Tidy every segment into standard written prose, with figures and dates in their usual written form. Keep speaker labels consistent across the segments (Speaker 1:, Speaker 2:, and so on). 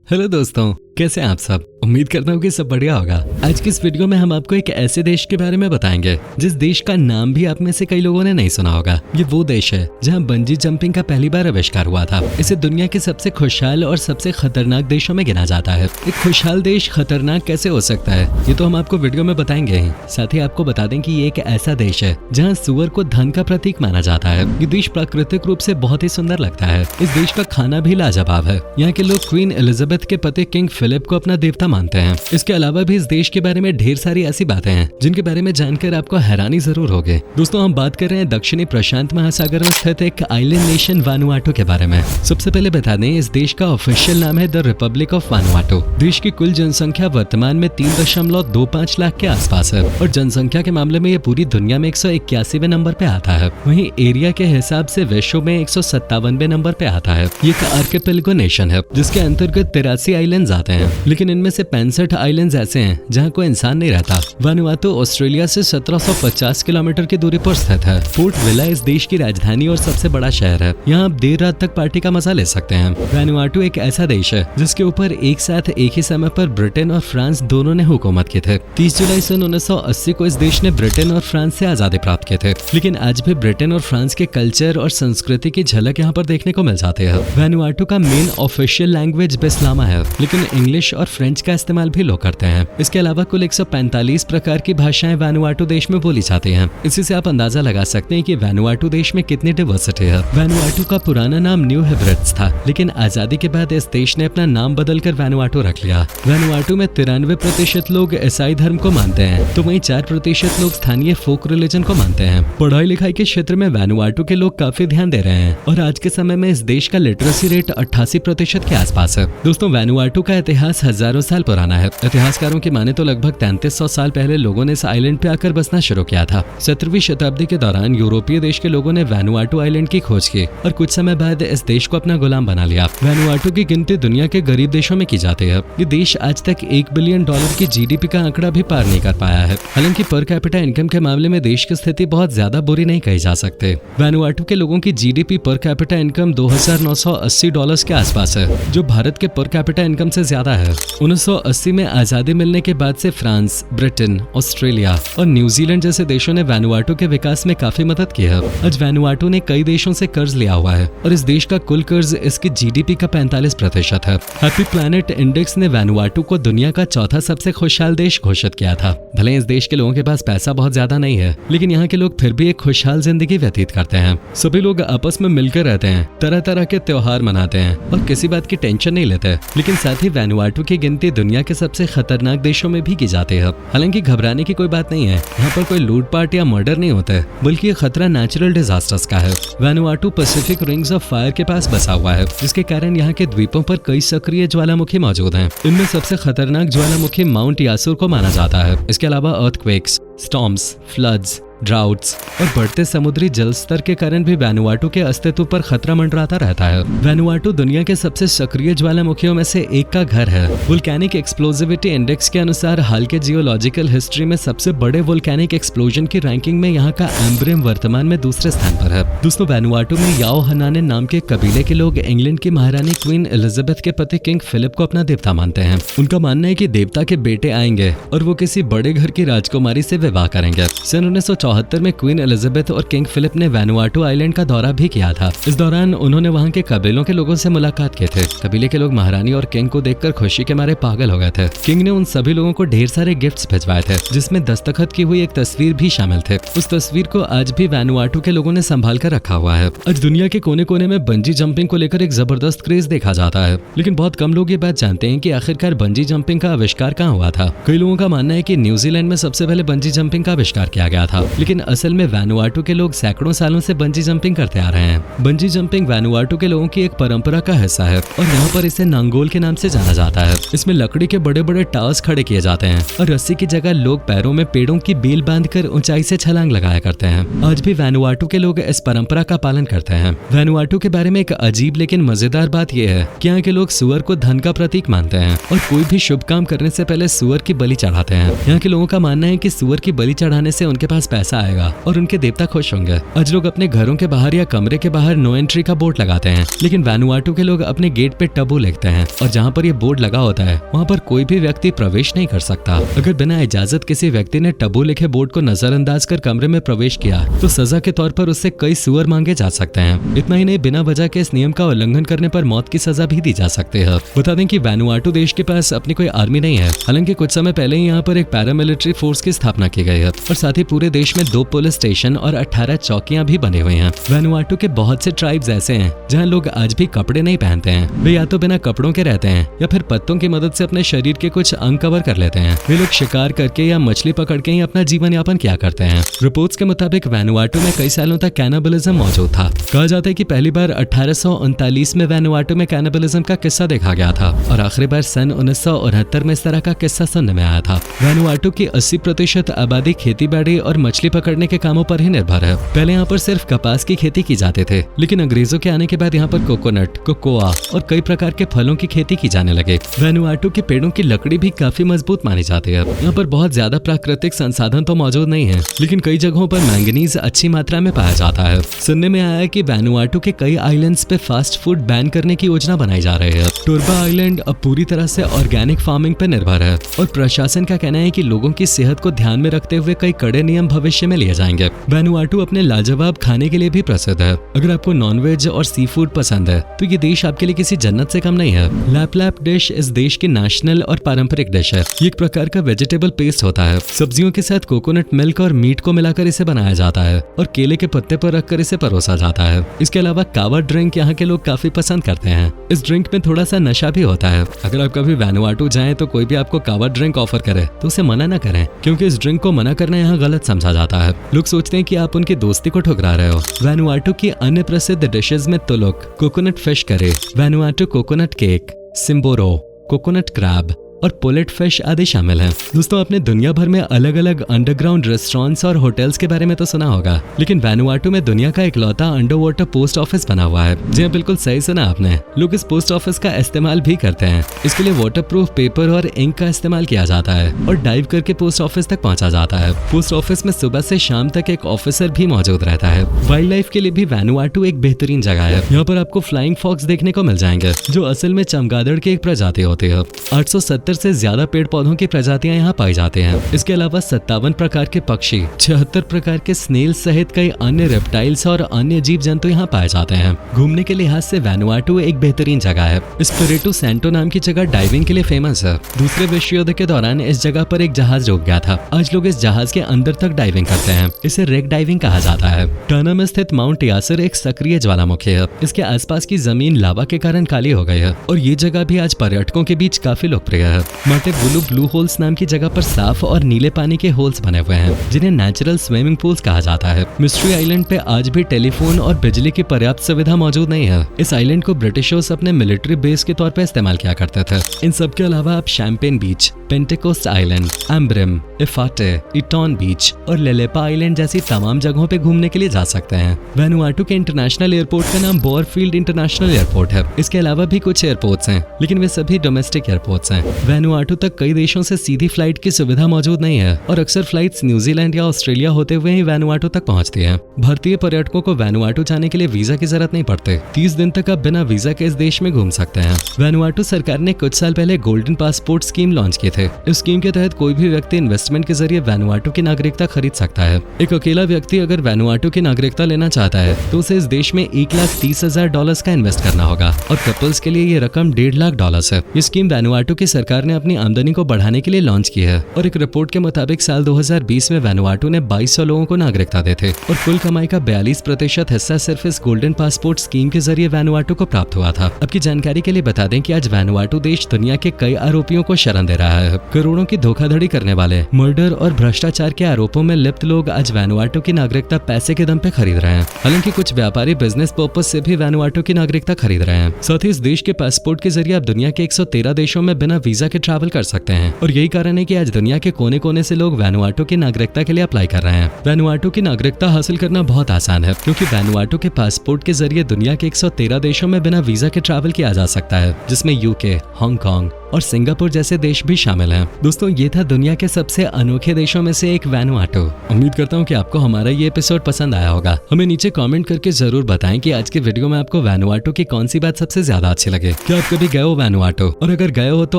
Speaker 1: Hello दोस्तों, कैसे हैं आप सब। उम्मीद करता हूँ कि सब बढ़िया होगा। आज की इस वीडियो में हम आपको एक ऐसे देश के बारे में बताएंगे जिस देश का नाम भी आप में से कई लोगों ने नहीं सुना होगा। ये वो देश है जहाँ बंजी जंपिंग का पहली बार आविष्कार हुआ था। इसे दुनिया के सबसे खुशहाल और सबसे खतरनाक देशों में गिना जाता है। एक खुशहाल देश खतरनाक कैसे हो सकता है, ये तो हम आपको वीडियो में बताएंगे ही। साथ ही आपको बता दें कि ये एक ऐसा देश है जहाँ सुअर को धन का प्रतीक माना जाता है। ये देश प्राकृतिक रूप से बहुत ही सुंदर लगता है। इस देश का खाना भी लाजवाब है। यहाँ के लोग क्वीन एलिजाबेथ के पति किंग फिलिप को अपना देवता मानते हैं। इसके अलावा भी इस देश के बारे में ढेर सारी ऐसी बातें हैं जिनके बारे में जानकर आपको हैरानी जरूर होगी। दोस्तों, हम बात कर रहे हैं दक्षिणी प्रशांत महासागर में स्थित एक आइलैंड नेशन वानुआटू के बारे में। सबसे पहले बता दें, इस देश का ऑफिशियल नाम है द रिपब्लिक ऑफ वानुआटू। देश की कुल जनसंख्या वर्तमान में 3.25 लाख के आसपास है और जनसंख्या के मामले में ये पूरी दुनिया में 181वें नंबर पे आता है। वहीं एरिया के हिसाब से विश्व में 157वें नंबर पे आता है। ये एक आर्किपेलागो नेशन है जिसके अंतर्गत 83 आइलैंड्स आते हैं, लेकिन इनमें से 65 आइलैंड्स ऐसे हैं जहां कोई इंसान नहीं रहता। वानुआटू ऑस्ट्रेलिया से 1750 किलोमीटर की दूरी पर स्थित है। पोर्ट विला इस देश की राजधानी और सबसे बड़ा शहर है। यहाँ आप देर रात तक पार्टी का मजा ले सकते हैं। वानुआटू एक ऐसा देश है जिसके ऊपर एक साथ एक ही समय पर ब्रिटेन और फ्रांस दोनों ने हुकूमत की थी। 30 जुलाई सन 1980 को इस देश ने ब्रिटेन और फ्रांस से आजादी प्राप्त की थी, लेकिन आज भी ब्रिटेन और फ्रांस के कल्चर और संस्कृति की झलक यहाँ पर देखने को मिल जाती है। वानुआटू का मेन ऑफिशियल लैंग्वेज बिस्लामा है, लेकिन इंग्लिश और फ्रेंच का इस्तेमाल भी लोग करते हैं। इसके अलावा कुल 145 प्रकार की भाषाएं वानुआटू देश में बोली जाती हैं। इसी से आप अंदाजा लगा सकते हैं कि वानुआटू देश में कितनी डाइवर्सिटी है। वानुआटू का पुराना नाम न्यू हेब्रिड्स था, लेकिन आजादी के बाद इस देश ने अपना नाम बदलकर वानुआटू रख लिया। वानुआटू में 93% लोग ईसाई धर्म को मानते हैं, तो वहीं 4% लोग स्थानीय फोक रिलीजन को मानते हैं। पढ़ाई लिखाई के क्षेत्र में वानुआटू के लोग काफी ध्यान दे रहे हैं और आज के समय में इस देश का लिटरेसी रेट 88% के आसपास है। दोस्तों, वानुआटू का इतिहास हजारों साल पुराना है। इतिहासकारों की माने तो लगभग 3300 साल पहले लोगों ने इस आइलैंड पे आकर बसना शुरू किया था। 17वीं शताब्दी के दौरान यूरोपीय देश के लोगों ने वानुआटू आइलैंड की खोज की और कुछ समय बाद इस देश को अपना गुलाम बना लिया। वानुआटू की गिनती दुनिया के गरीब देशों में की जाती है। ये देश आज तक $1 बिलियन की जीडीपी का आंकड़ा भी पार नहीं कर पाया है। हालांकि पर कैपिटा इनकम के मामले में देश की स्थिति बहुत ज्यादा बुरी नहीं कही जा सकती। वानुआटू के लोगों की जीडीपी पर कैपिटा इनकम $2,980 के आसपास है, जो भारत के पर कैपिटा इनकम से ज्यादा है। 1980 में आजादी मिलने के बाद से फ्रांस, ब्रिटेन, ऑस्ट्रेलिया और न्यूजीलैंड जैसे देशों ने वानुआटू के विकास में काफी मदद की है। आज वानुआटू ने कई देशों से कर्ज लिया हुआ है और इस देश का कुल कर्ज इसकी जीडीपी का 45% है। हैप्पी प्लैनेट इंडेक्स ने वानुआटू को दुनिया का चौथा सबसे खुशहाल देश घोषित किया था। भले इस देश के लोगों के पास पैसा बहुत ज्यादा नहीं है, लेकिन यहाँ के लोग फिर भी एक खुशहाल जिंदगी व्यतीत करते हैं। सभी लोग आपस में मिलकर रहते हैं, तरह तरह के त्योहार मनाते हैं और किसी बात की टेंशन नहीं लेते। लेकिन साथ ही वानुआटू की गिनती दुनिया के सबसे खतरनाक देशों में भी की जाती है। हालांकि घबराने की कोई बात नहीं है, यहाँ पर कोई लूटपाट या मर्डर नहीं होता है, बल्कि ये खतरा नेचुरल डिजास्टर्स का है। वानुआटू पैसिफिक रिंग्स ऑफ फायर के पास बसा हुआ है, जिसके कारण यहाँ के द्वीपों पर कई सक्रिय ज्वालामुखी मौजूद हैं। इनमें सबसे खतरनाक ज्वालामुखी माउंट यासुर को माना जाता है। इसके अलावा अर्थक्वेक्स, स्टॉर्म्स, फ्लड्स, ड्राउट्स और बढ़ते समुद्री जल स्तर के कारण भी वानुआटू के अस्तित्व पर खतरा मंडराता रहता है। वानुआटू दुनिया के सबसे सक्रिय ज्वालामुखियों में से एक का घर है। वोल्केनिक एक्सप्लोजिविटी इंडेक्स के अनुसार हाल के जियोलॉजिकल हिस्ट्री में सबसे बड़े वोल्केनिक एक्सप्लोजन की रैंकिंग में यहाँ का एम्ब्रियम वर्तमान में दूसरे स्थान पर है। दोस्तों, वानुआटू में याओ हनाने नाम के कबीले के लोग इंग्लैंड की महारानी क्वीन एलिजाबेथ के पति किंग फिलिप को अपना देवता मानते हैं। उनका मानना है कि देवता के बेटे आएंगे और वो किसी बड़े घर की राजकुमारी से विवाह करेंगे। सन 1974 में क्वीन एलिजाबेथ और किंग फिलिप ने वानुआटू आइलैंड का दौरा भी किया था। इस दौरान उन्होंने वहां के कबीलों के लोगों से मुलाकात की थी। कबीले के लोग महारानी और किंग को देखकर खुशी के मारे पागल हो गए थे। किंग ने उन सभी लोगों को ढेर सारे गिफ्ट्स भिजवाए थे, जिसमें दस्तखत की हुई एक तस्वीर भी शामिल थे। उस तस्वीर को आज भी वानुआटू के लोगों ने संभाल कर रखा हुआ है। आज दुनिया के कोने कोने में बंजी जंपिंग को लेकर एक जबरदस्त क्रेज देखा जाता है, लेकिन बहुत कम लोग ये बात जानते हैं कि आखिरकार बंजी जंपिंग का आविष्कार कहाँ हुआ था। कई लोगों का मानना है कि न्यूजीलैंड में सबसे पहले बंजी जंपिंग का आविष्कार किया गया था, लेकिन असल में वानुआटू के लोग सैकड़ों सालों से बंजी जंपिंग करते आ रहे हैं। बंजी जंपिंग वानुआटू के लोगों की एक परंपरा का हिस्सा है और यहाँ पर इसे नांगोल के नाम से जाना जाता है। इसमें लकड़ी के बड़े बड़े टावर्स खड़े किए जाते हैं और रस्सी की जगह लोग पैरों में पेड़ों की बेल बांधकर ऊंचाई से छलांग लगाया करते हैं। आज भी वानुआटू के लोग इस परंपरा का पालन करते हैं। वानुआटू के बारे में एक अजीब लेकिन मजेदार बात यह है कि यहाँ के लोग सुअर को धन का प्रतीक मानते हैं और कोई भी शुभ काम करने से पहले सुअर की बलि चढ़ाते हैं। यहाँ के लोगों का मानना है कि सुअर की बलि चढ़ाने से उनके पास पैसा पैसा आएगा और उनके देवता खुश होंगे। आज लोग अपने घरों के बाहर या कमरे के बाहर नो एंट्री का बोर्ड लगाते हैं, लेकिन वैनुआटू के लोग अपने गेट पे टबू लिखते हैं और जहाँ पर ये बोर्ड लगा होता है वहाँ पर कोई भी व्यक्ति प्रवेश नहीं कर सकता। अगर बिना इजाजत किसी व्यक्ति ने टबू लिखे बोर्ड को नजरअंदाज कर कमरे में प्रवेश किया तो सजा के तौर पर उससे कई सुअर मांगे जा सकते हैं। इतना ही नहीं, बिना वजह के इस नियम का उल्लंघन करने पर मौत की सजा भी दी जा सकती है। बता दें कि वैनुआटू देश के पास अपनी कोई आर्मी नहीं है, हालांकि कुछ समय पहले ही यहाँ पर एक पैरामिलिट्री फोर्स की स्थापना की गई है और साथ ही पूरे देश में 2 पुलिस स्टेशन और 18 चौकियां भी बने हुए हैं। वैनुआटू के बहुत से ट्राइब्स ऐसे हैं जहाँ लोग आज भी कपड़े नहीं पहनते हैं। वे या तो बिना कपड़ों के रहते हैं या फिर पत्तों की मदद से अपने शरीर के कुछ अंग कवर कर लेते हैं। वे लोग शिकार करके या मछली पकड़ के ही अपना जीवन यापन किया करते हैं। रिपोर्ट्स के मुताबिक वैनुआटू में कई सालों तक कैनिबलिज्म मौजूद था। कहा जाता है कि पहली बार 1839 में वैनुआटू में कैनिबलिज्म का किस्सा देखा गया था और आखिरी बार सन 1969 में इस तरह का किस्सा सुनने में आया था। वैनुआटू की 80% आबादी खेती बाड़ी और मछली पकड़ने के कामों पर ही निर्भर है। पहले यहाँ पर सिर्फ कपास की खेती की जाते थे, लेकिन अंग्रेजों के आने के बाद यहाँ पर कोकोनट, कोकोआ और कई प्रकार के फलों की खेती की जाने लगे। वैनुआटू के पेड़ों की लकड़ी भी काफी मजबूत मानी जाती है। यहाँ पर बहुत ज्यादा प्राकृतिक संसाधन तो मौजूद नहीं है, लेकिन कई जगहों पर मैंगनीज अच्छी मात्रा में पाया जाता है। सुनने में आया है कि वैनुआटू के कई आइलैंड्स पे फास्ट फूड बैन करने की योजना बनाई जा रही है। टोरबा आइलैंड अब पूरी तरह से ऑर्गेनिक फार्मिंग पर निर्भर है और प्रशासन का कहना है कि लोगों की सेहत को ध्यान में रखते हुए कई कड़े नियम भविष्य में लिए जाएंगे। वैनुआटू अपने लाजवाब खाने के लिए भी प्रसिद्ध है। अगर आपको नॉनवेज और सी फूड पसंद है तो ये देश आपके लिए किसी जन्नत से कम नहीं है। लैप डिश इस देश की नेशनल और पारंपरिक डिश है। ये एक प्रकार का वेजिटेबल पेस्ट होता है। सब्जियों के साथ कोकोनट मिल्क और मीट को मिलाकर इसे बनाया जाता है और केले के पत्ते पर रखकर इसे परोसा जाता है। इसके अलावा कावा ड्रिंक यहाँ के लोग काफी पसंद करते हैं। इस ड्रिंक में थोड़ा सा नशा भी होता है। अगर आप कभी वैनुआटू जाएं तो कोई भी आपको कावा ड्रिंक ऑफर करे तो उसे मना न करें, क्योंकि इस ड्रिंक को मना करना यहाँ गलत समझा जाता है। लोग सोचते हैं कि आप उनकी दोस्ती को ठुकरा रहे हो। वैनुआटू की अन्य प्रसिद्ध डिशेज में तुलुक coconut fish curry, Vanuatu coconut cake, simboro coconut crab और पुलेट फिश आदि शामिल हैं। दोस्तों, आपने दुनिया भर में अलग अलग अंडरग्राउंड रेस्टोरेंट्स और होटल्स के बारे में तो सुना होगा, लेकिन वैनुआटू में दुनिया का इकलौता अंडर वाटर पोस्ट ऑफिस बना हुआ है। जी हाँ, बिल्कुल सही सुना आपने। लोग इस पोस्ट ऑफिस का इस्तेमाल भी करते हैं। इसके लिए वाटरप्रूफ पेपर और इंक का इस्तेमाल किया जाता है और डाइव करके पोस्ट ऑफिस तक पहुंचा जाता है। पोस्ट ऑफिस में सुबह से शाम तक एक ऑफिसर भी मौजूद रहता है। वाइल्ड लाइफ के लिए भी वैनुआटू एक बेहतरीन जगह है। यहाँ पर आपको फ्लाइंग फॉक्स देखने को मिल जाएंगे, जो असल में चमगादड़ की एक प्रजाति होती है। 870 से ज्यादा पेड़ पौधों की प्रजातियां यहाँ पाई जाती हैं। इसके अलावा 57 प्रकार के पक्षी, 76 प्रकार के स्नेल सहित कई अन्य रेप्टाइल्स और अन्य जीव जंतु यहाँ पाए जाते हैं। घूमने के लिहाज से वैनुआटू एक बेहतरीन जगह है। स्पिरिटू सैंटो नाम की जगह डाइविंग के लिए फेमस है। दूसरे विश्व युद्ध के दौरान इस जगह पर एक जहाज डूब गया था। आज लोग इस जहाज के अंदर तक डाइविंग करते हैं। इसे रेक डाइविंग कहा जाता है। टर्ना में स्थित माउंट यासर एक सक्रिय ज्वालामुखी है। इसके आसपास की जमीन लावा के कारण काली हो गई है और ये जगह भी आज पर्यटकों के बीच काफी लोकप्रिय है। माटेबुलु ब्लू होल्स नाम की जगह पर साफ और नीले पानी के होल्स बने हुए हैं, जिन्हें नेचुरल स्विमिंग पूल्स कहा जाता है। मिस्ट्री आइलैंड पे आज भी टेलीफोन और बिजली की पर्याप्त सुविधा मौजूद नहीं है। इस आइलैंड को ब्रिटिशर्स अपने मिलिट्री बेस के तौर पर इस्तेमाल किया करते थे। इन सब के अलावा आप शैम्पेन बीच, पेंटेकोस्ट आइलैंड, एम्ब्रिम, इफाटे, इटॉन बीच और लेलेपा आइलैंड जैसी तमाम जगहों पे घूमने के लिए जा सकते हैं। वैनुआटू के इंटरनेशनल एयरपोर्ट का नाम बोरफील्ड इंटरनेशनल एयरपोर्ट है। इसके अलावा भी कुछ एयरपोर्ट्स हैं, लेकिन वे सभी डोमेस्टिक एयरपोर्ट्स हैं। वैनुआटू तक कई देशों से सीधी फ्लाइट की सुविधा मौजूद नहीं है और अक्सर फ्लाइट्स न्यूजीलैंड या ऑस्ट्रेलिया होते हुए ही वैनुआटू तक पहुंचती हैं। भारतीय पर्यटकों को वैनुआटू जाने के लिए वीजा की जरूरत नहीं पड़ती। 30 दिन तक आप बिना वीजा के इस देश में घूम सकते हैं। वैनुआटू सरकार ने कुछ साल पहले गोल्डन पासपोर्ट स्कीम लॉन्च की थी। इस स्कीम के तहत कोई भी व्यक्ति इन्वेस्टमेंट के जरिए वैनुआटू की नागरिकता खरीद सकता है। एक अकेला व्यक्ति अगर वैनुआटू की नागरिकता लेना चाहता है तो उसे इस देश में $1,30,000 का इन्वेस्ट करना होगा और कपल्स के लिए ये रकम $1.5 लाख है। ये स्कीम वैनुआटू की सरकार ने अपनी आमदनी को बढ़ाने के लिए लॉन्च की है और एक रिपोर्ट के मुताबिक साल 2020 में वैनुआटू ने 2200 लोगों को नागरिकता दी थी और कुल कमाई का 42% हिस्सा सिर्फ इस गोल्डन पासपोर्ट स्कीम के जरिए वैनुआटू को प्राप्त हुआ था। आपकी जानकारी के लिए बता दें कि आज वैनुआटू देश दुनिया के कई आरोपियों को शरण दे रहा है। करोड़ों की धोखाधड़ी करने वाले, मर्डर और भ्रष्टाचार के आरोपों में लिप्त लोग आज वैनुआटू की नागरिकता पैसे के दम पे खरीद रहे हैं। हालांकि कुछ व्यापारी बिजनेस पर्पस से भी वैनुआटू की नागरिकता खरीद रहे हैं। साथ ही इस देश के पासपोर्ट के जरिए आप दुनिया के 113 देशों में बिना वीजा के ट्रैवल कर सकते हैं और यही कारण है कि आज दुनिया के कोने कोने से लोग वैनुआटू की नागरिकता के लिए अप्लाई कर रहे हैं। वैनुआटू की नागरिकता हासिल करना बहुत आसान है, क्योंकि वैनुआटू के पासपोर्ट के जरिए दुनिया के 113 देशों में बिना वीजा के ट्रैवल किया जा सकता है, जिसमें यूके, हांगकांग, और सिंगापुर जैसे देश भी शामिल हैं। दोस्तों ये था दुनिया के सबसे अनोखे देशों में से एक वैनुआटू। उम्मीद करता हूँ कि आपको हमारा ये एपिसोड पसंद आया होगा। हमें नीचे कमेंट करके जरूर बताएं कि आज के वीडियो में आपको वैनुआटू की कौन सी बात सबसे ज्यादा अच्छी लगे। क्या आप कभी गए हो वैनुआटू, और अगर गए हो तो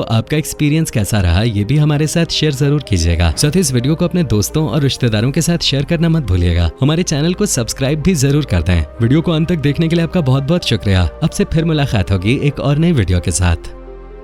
Speaker 1: आपका एक्सपीरियंस कैसा रहा ये भी हमारे साथ शेयर जरूर कीजिएगा। साथ ही इस वीडियो को अपने दोस्तों और रिश्तेदारों के साथ शेयर करना मत भूलिएगा। हमारे चैनल को सब्सक्राइब भी जरूर कर दें। वीडियो को अंत तक देखने के लिए आपका बहुत बहुत शुक्रिया। अब से फिर मुलाकात होगी एक और नई वीडियो के साथ।